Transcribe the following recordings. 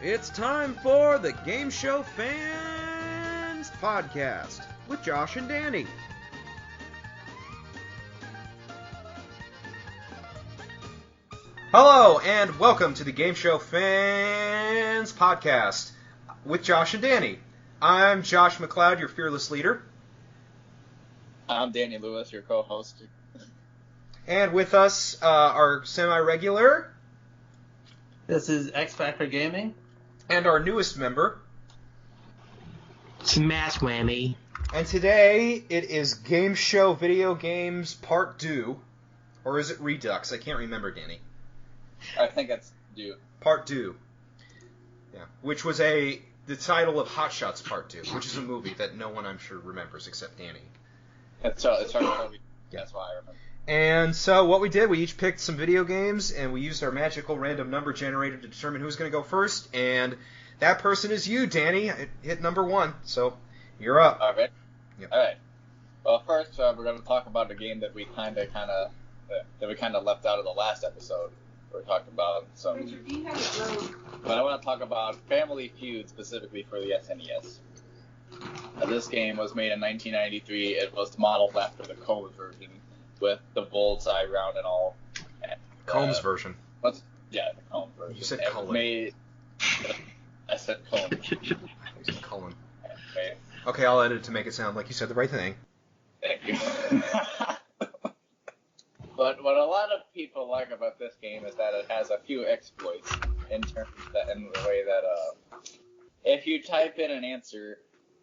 It's time for the Game Show Fans Podcast with Josh and Danny. Hello, and welcome to the Game Show Fans Podcast with Josh and Danny. I'm Josh McLeod, your fearless leader. I'm Danny Lewis, your co-host. And with us, our semi-regular... This is X Factor Gaming. And our newest member... SmashWhammy. And today, it is Game Show Video Games Part Deux. Or is it Redux? I can't remember, Danny. I think it's Deux. Part Deux. Yeah. Which was the title of Hot Shots Part 2, which is a movie that no one, I'm sure, remembers except Danny. It's hard to tell me. That's why I remember. And so what we did, we each picked some video games, and we used our magical random number generator to determine who's going to go first, and that person is you, Danny. Hit number 1, so you're up. All right. Yep. All right. Well, first we're going to talk about a game that we kind of left out of the last episode. We talked about some. But I want to talk about Family Feud specifically for the SNES. This game was made in 1993. It was modeled after the Combs version with the bullseye round and all. And, Combs version. Yeah, the Combs version. You said Cullen. I said Cullen. You said Cullen. Okay, I'll edit it to make it sound like you said the right thing. Thank you. But what a lot of people like about this game is that it has a few exploits in the way that if you type in an answer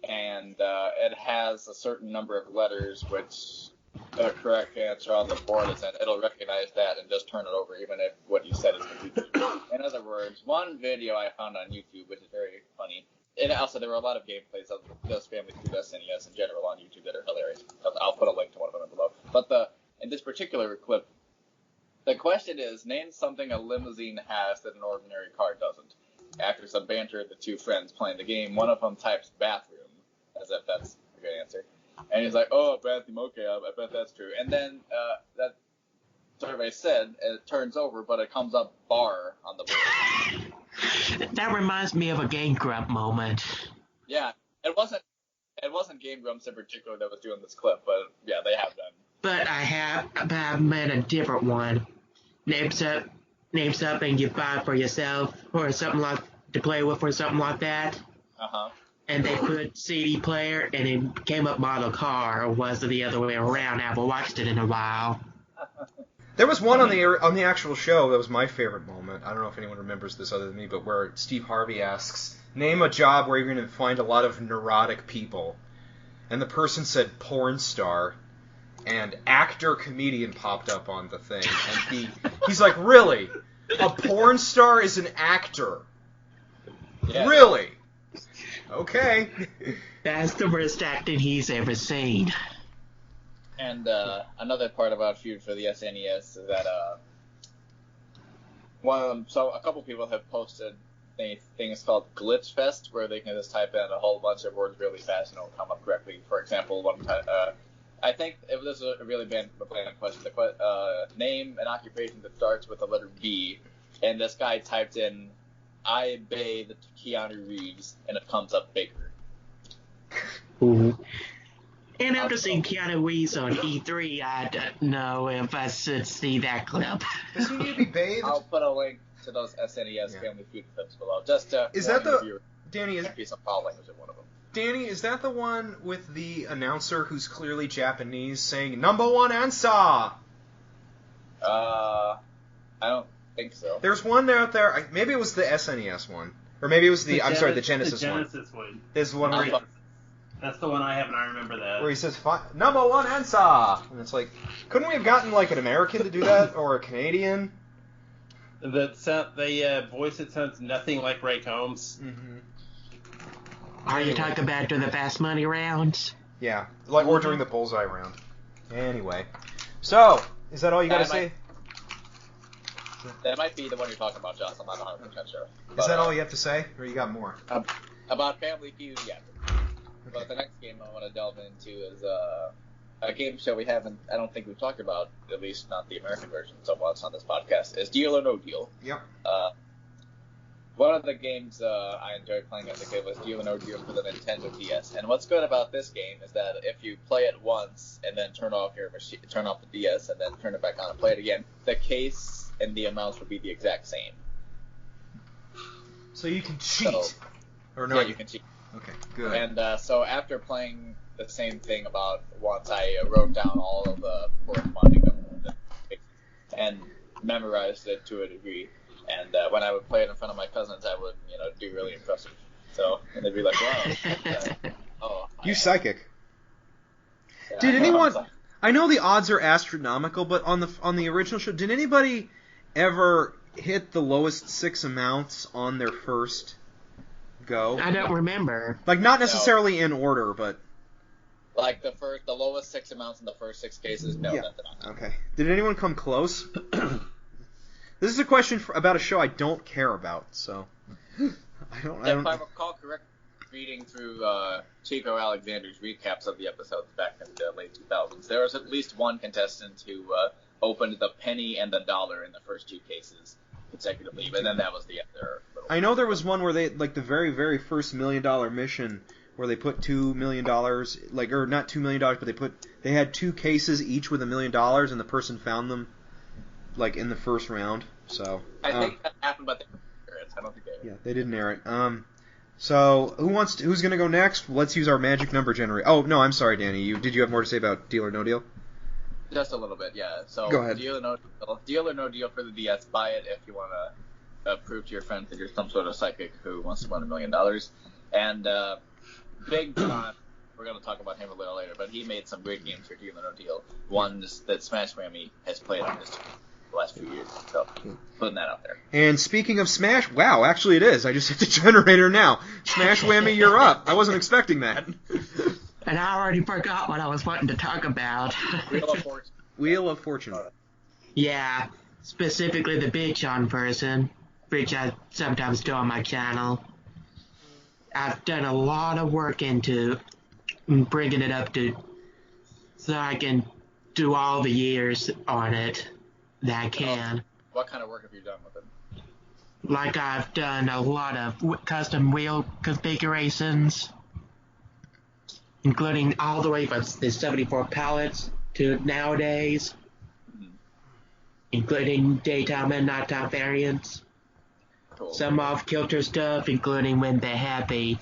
and it has a certain number of letters which the correct answer on the board is in, it'll recognize that and just turn it over even if what you said is completely wrong. In other words, one video I found on YouTube, which is very funny, and also there were a lot of gameplays of this Family Feud SNES in general on YouTube that are hilarious. I'll put a link to one of them below. But in this particular clip, the question is, name something a limousine has that an ordinary car doesn't. After some banter, the two friends playing the game, one of them types bathroom, as if that's a good answer. And he's like, oh, bathroom, okay, I bet that's true. And then that survey said, it turns over, but it comes up bar on the board. That reminds me of a Game Grump moment. Yeah, it wasn't Game Grumps in particular that was doing this clip, but yeah, they have done. But I've made a different one. Name something you buy for yourself or something like to play with or something like that. Uh-huh. And they put CD player and it came up model car, or was it the other way around? I haven't watched it in a while. There was one on the actual show that was my favorite moment. I don't know if anyone remembers this other than me, but where Steve Harvey asks, name a job where you're going to find a lot of neurotic people. And the person said porn star. And actor-comedian popped up on the thing. And he's like, really? A porn star is an actor? Yeah. Really? Okay. That's the worst acting he's ever seen. And another part about Feud for the SNES is that so a couple people have posted things called Glitch Fest, where they can just type in a whole bunch of words really fast and it'll come up correctly. For example, one time, I think if this is a really bland question, name an occupation that starts with the letter B, and this guy typed in, I bathe Keanu Reeves, and it comes up Baker. Ooh. And after seeing Keanu Reeves on E3, I don't know if I should see that clip. Does he need to be bathed? I'll put a link to those SNES Family Feud clips below. Just to is that the Danny? There might be some foul language in one of them. Danny, is that the one with the announcer who's clearly Japanese saying "number one answer"? I don't think so. There's one out there. Maybe it was the SNES one, or maybe it was the Genesis one. There's one where that's the one I have, and I remember that. Where he says "number one answer," and it's like, couldn't we have gotten like an American to do that or a Canadian? The voice it sounds nothing like Ray Combs. Mm-hmm. Are you talking about during the fast money rounds? Yeah, or during the bullseye round. Anyway, so is that all you got to say? That might be the one you're talking about, Josh. I'm not 100% sure. Is that all you have to say, or you got more? About Family Feud, yeah. Okay. But the next game I want to delve into is a game show I don't think we've talked about, at least not the American version so much on this podcast, is Deal or No Deal. Yep. What one of the games I enjoyed playing as a kid was Deal or No Deal for the Nintendo DS. And what's good about this game is that if you play it once and then turn off the DS and then turn it back on and play it again, the case and the amounts will be the exact same. So you can cheat. Or no? Yeah, you can cheat. Okay, good. And so after playing the same thing about once, I wrote down all of the corresponding numbers and memorized it to a degree. And when I would play it in front of my cousins, I would, do really impressive. So, and they'd be like, wow. You psychic. Yeah, Did anyone... I know the odds are astronomical, but on the original show, did anybody ever hit the lowest 6 amounts on their first go? I don't remember. Like, not necessarily in order, but... Like the lowest 6 amounts in the first 6 cases? No, yeah. nothing on that. Okay. Did anyone come close? This is a question about a show I don't care about, so... I don't... If I recall correctly, reading through Chico Alexander's recaps of the episodes back in the late 2000s, there was at least one contestant who opened the penny and the dollar in the first 2 cases consecutively, but then that was the end. I know there was one where they, like the very, very first $1 million mission, where they put $2 million, like, or not $2 million, but they had 2 cases each with $1 million, and the person found them, like, in the first round. So I think that happened, but they didn't air it. I don't think they. Yeah, they didn't air it. So who's gonna go next? Let's use our magic number generator. Oh no, I'm sorry, Danny. Did you have more to say about Deal or No Deal? Just a little bit, yeah. So go ahead. Deal or No Deal for the DS. Buy it if you want to prove to your friends that you're some sort of psychic who wants to win $1 million. And BigJon, we're going to talk about him a little later, but he made some great games for Deal or No Deal. One that SmashWhammy has played on his the last few years. So putting that out there. And speaking of Smash, wow, actually it is. I just hit the generator now. SmashWhammy, you're up. I wasn't expecting that. And I already forgot what I was wanting to talk about. Wheel of Fortune. Wheel of Fortune. Yeah, specifically the BigJon version, which I sometimes do on my channel. I've done a lot of work into bringing it up to so I can do all the years on it that I can. What kind of work have you done with it? Like I've done a lot of custom wheel configurations, including all the way from the 74 pallets to nowadays, including daytime and nighttime variants. Cool. Some off-kilter stuff, including when they had the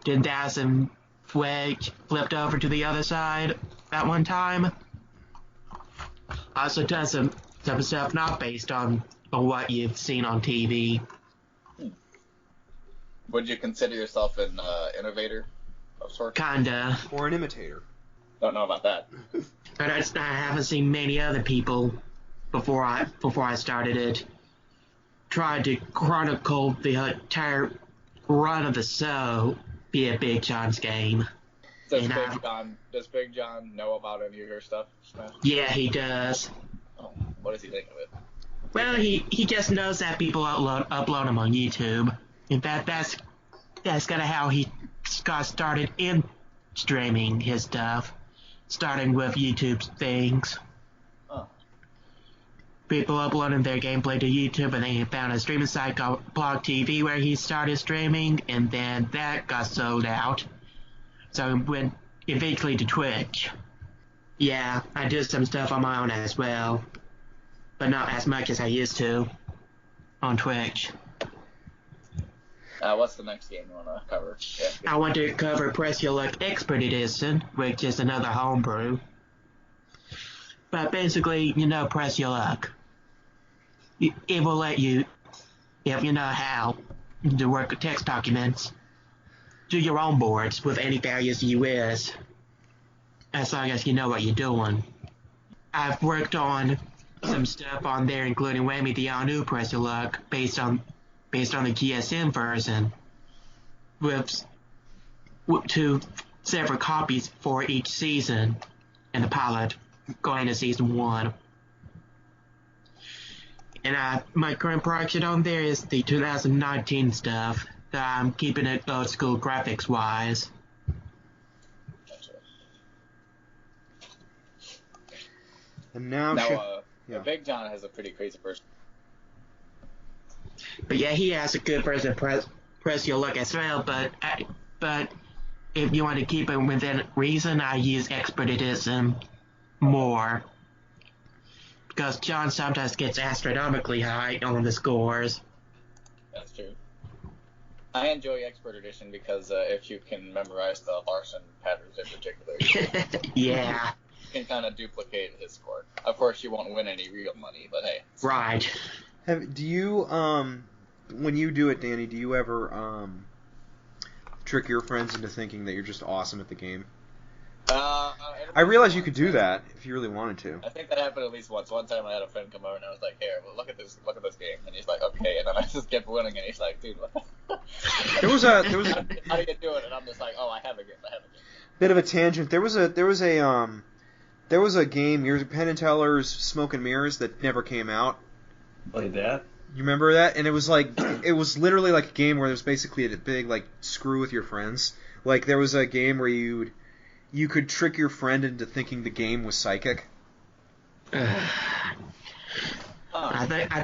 10,000 wedge flipped over to the other side at one time. Also done some stuff not based on what you've seen on TV. Would you consider yourself an innovator of sorts? Kinda. Or an imitator. Don't know about that. But I haven't seen many other people before I started it tried to chronicle the entire run of the show via BigJon's game. Does BigJon know about any of your stuff, Smash? Yeah, he does. Oh, what does he think of it? Well, he just knows that people upload them on YouTube. In fact, that's kind of how he got started in streaming his stuff, starting with YouTube things. Oh. People uploading their gameplay to YouTube, and then he found a streaming site called Blog TV where he started streaming, and then that got sold out. So he went eventually to Twitch. Yeah, I do some stuff on my own as well, but not as much as I used to on Twitch. What's the next game you want to cover? Yeah. I want to cover Press Your Luck Expert Edition, which is another homebrew. But basically, Press Your Luck. It will let you, if you know how, to work with text documents, do your own boards with any values you wish, as long as you know what you're doing. I've worked on some stuff on there, including Whammy the All New Press Your Luck, based on the GSM version, with 2 separate copies for each season, and the pilot going to season 1. And my current project on there is the 2019 stuff. I'm keeping it old school graphics wise. And now BigJon has a pretty crazy person. But yeah, he has a good version of press your luck as well. But if you want to keep it within reason, I use expert edition more because John sometimes gets astronomically high on the scores. That's true. I enjoy Expert Edition because if you can memorize the Larson patterns in particular, Yeah. you can kind of duplicate his score. Of course, you won't win any real money, but hey. Right. Do you when you do it, Danny? Do you ever trick your friends into thinking that you're just awesome at the game? I realize you could do that if you really wanted to. I think that happened at least once. One time I had a friend come over and I was like, "Here, well, look at this game," and he's like, "Okay," and then I just kept winning, and he's like, "Dude, what?" There was a How do you do it? And I'm just like, "Oh, I have a game. bit of a tangent. There was a game, your Penn and Teller's Smoke and Mirrors, that never came out. Played that. You remember that? And it was literally like a game where there was basically a big like screw with your friends. Like there was a game where you could trick your friend into thinking the game was psychic. I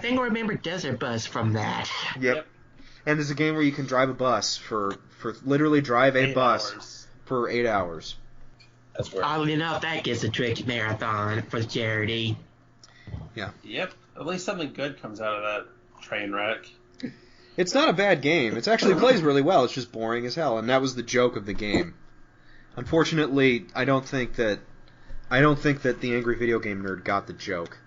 think I remember Desert Bus from that. Yep. And there's a game where you can drive a bus for literally drive a 8 bus hours. for 8 hours. That's weird." Oddly enough, that gets a trick marathon for charity. Yep. At least something good comes out of that train wreck. It's not a bad game. It actually plays really well. It's just boring as hell, and that was the joke of the game. Unfortunately, I don't think that the Angry Video Game Nerd got the joke.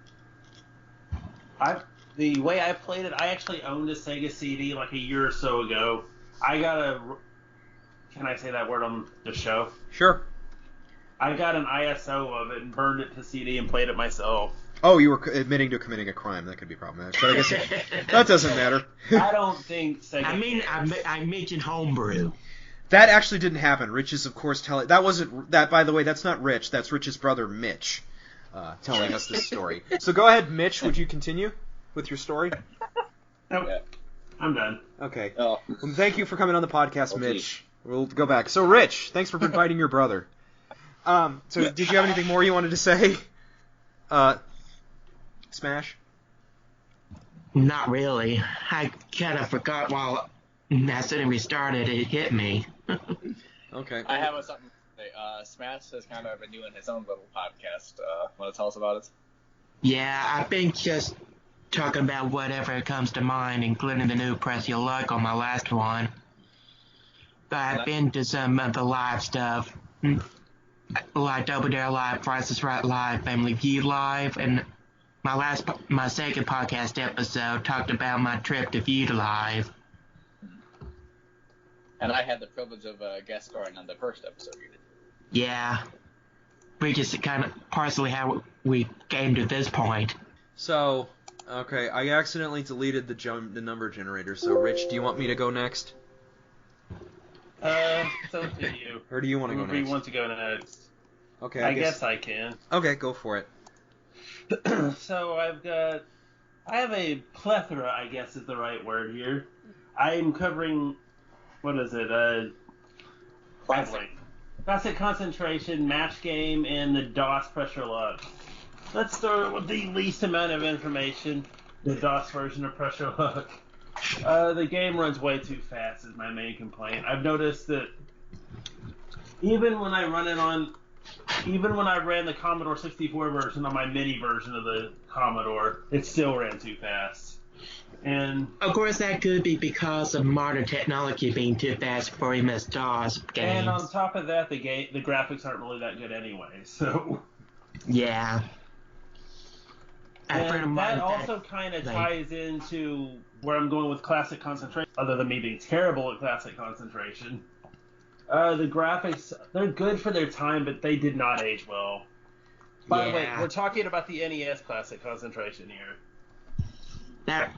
The way I played it, I actually owned a Sega CD like a year or so ago. I got a... Can I say that word on the show? Sure. I got an ISO of it and burned it to CD and played it myself. Oh, you were admitting to committing a crime. That could be problematic, but I guess that doesn't matter. I don't think Sega... I mentioned homebrew. That actually didn't happen. Rich is, of course, telling... That wasn't... That, by the way, that's not Rich. That's Rich's brother, Mitch, telling us this story. So go ahead, Mitch. Would you continue with your story? Nope. Yeah. I'm done. Okay. Oh. Well, thank you for coming on the podcast, Oh, Mitch. We'll go back. So, Rich, thanks for inviting your brother. So, did you have anything more you wanted to say? Smash? Not really. I kind of forgot while as soon as we started, it hit me. Okay. I have something to say. Smash has kind of been doing his own little podcast. Want to tell us about it? Yeah, I've been just talking about whatever comes to mind, including the new Press Your Luck on my last one. But I've been to some of the live stuff, like Double Dare Live, Price is Right Live, Family Feud Live, and my second podcast episode talked about my trip to Feud Live. And I had the privilege of guest starring on the first episode you did. Yeah, which is kind of partially how we came to this point. So, okay, I accidentally deleted the number generator, so Rich, do you want me to go next? It's up to you. Or do you want to go Whoever you next? want to go next. Okay, I guess I can. Okay, go for it. So I have a plethora, I guess is the right word here. I'm covering, what is it? Classic Concentration, Match Game, and the DOS Pressure Luck. Let's start with the least amount of information, the DOS version of Pressure Luck. The game runs way too fast is my main complaint. I've noticed that even when I ran the Commodore 64 version on my mini version of the Commodore, it still ran too fast. And of course, that could be because of modern technology being too fast for MS-DOS games. And on top of that, the graphics aren't really that good anyway. So yeah. And that also kind of ties into where I'm going with Classic Concentration, other than me being terrible at Classic Concentration. The graphics, they're good for their time, but they did not age well. By the way, we're talking about the NES Classic Concentration here. I've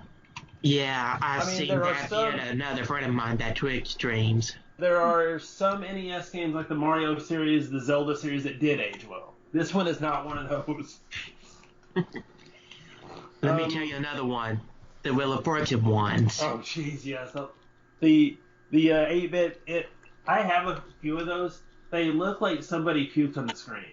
seen that in another friend of mine that Twitch streams. There are some NES games like the Mario series, the Zelda series that did age well. This one is not one of those. Let me tell you another one. The Wheel of Fortune ones. Oh, jeez, yes. The 8-bit, I have a few of those. They look like somebody puked on the screen.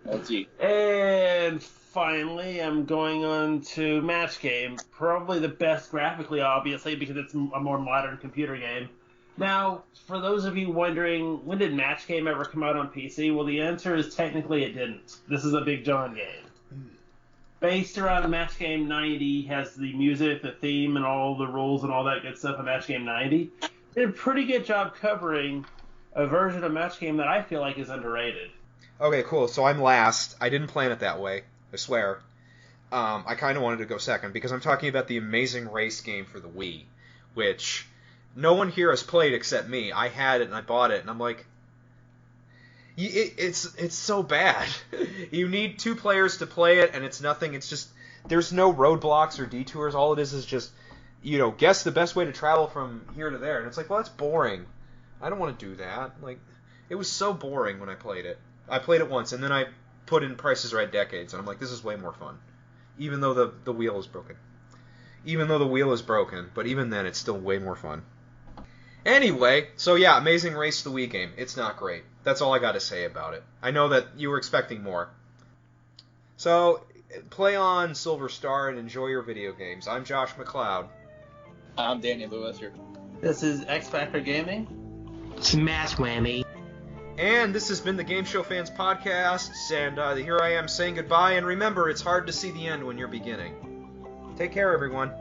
Oh, gee. And finally, I'm going on to Match Game. Probably the best graphically, obviously, because it's a more modern computer game. Now, for those of you wondering, when did Match Game ever come out on PC? Well, the answer is technically it didn't. This is a BigJon game. Based around Match Game 90, has the music, the theme, and all the rules and all that good stuff of Match Game 90. Did a pretty good job covering a version of Match Game that I feel like is underrated. Okay, cool. So I'm last. I didn't plan it that way, I swear. I kind of wanted to go second because I'm talking about the Amazing Race game for the Wii, which no one here has played except me. I had it and I bought it, and I'm like, it's so bad. You need 2 players to play it, and it's nothing. It's just, there's no roadblocks or detours. All it is just, guess the best way to travel from here to there. And it's like, well, that's boring. I don't want to do that. Like, it was so boring when I played it. I played it once, and then I put in Price is Right Decades, and I'm like, this is way more fun. Even though the wheel is broken. But even then, it's still way more fun. Anyway, so yeah, Amazing Race, the Wii game. It's not great. That's all I got to say about it. I know that you were expecting more. So, play on, Silver Star, and enjoy your video games. I'm Josh McLeod. I'm Danny Lewis here. This is X Factor Gaming. SmashWhammy. And this has been the Game Show Fans Podcast, and here I am saying goodbye, and remember, it's hard to see the end when you're beginning. Take care, everyone.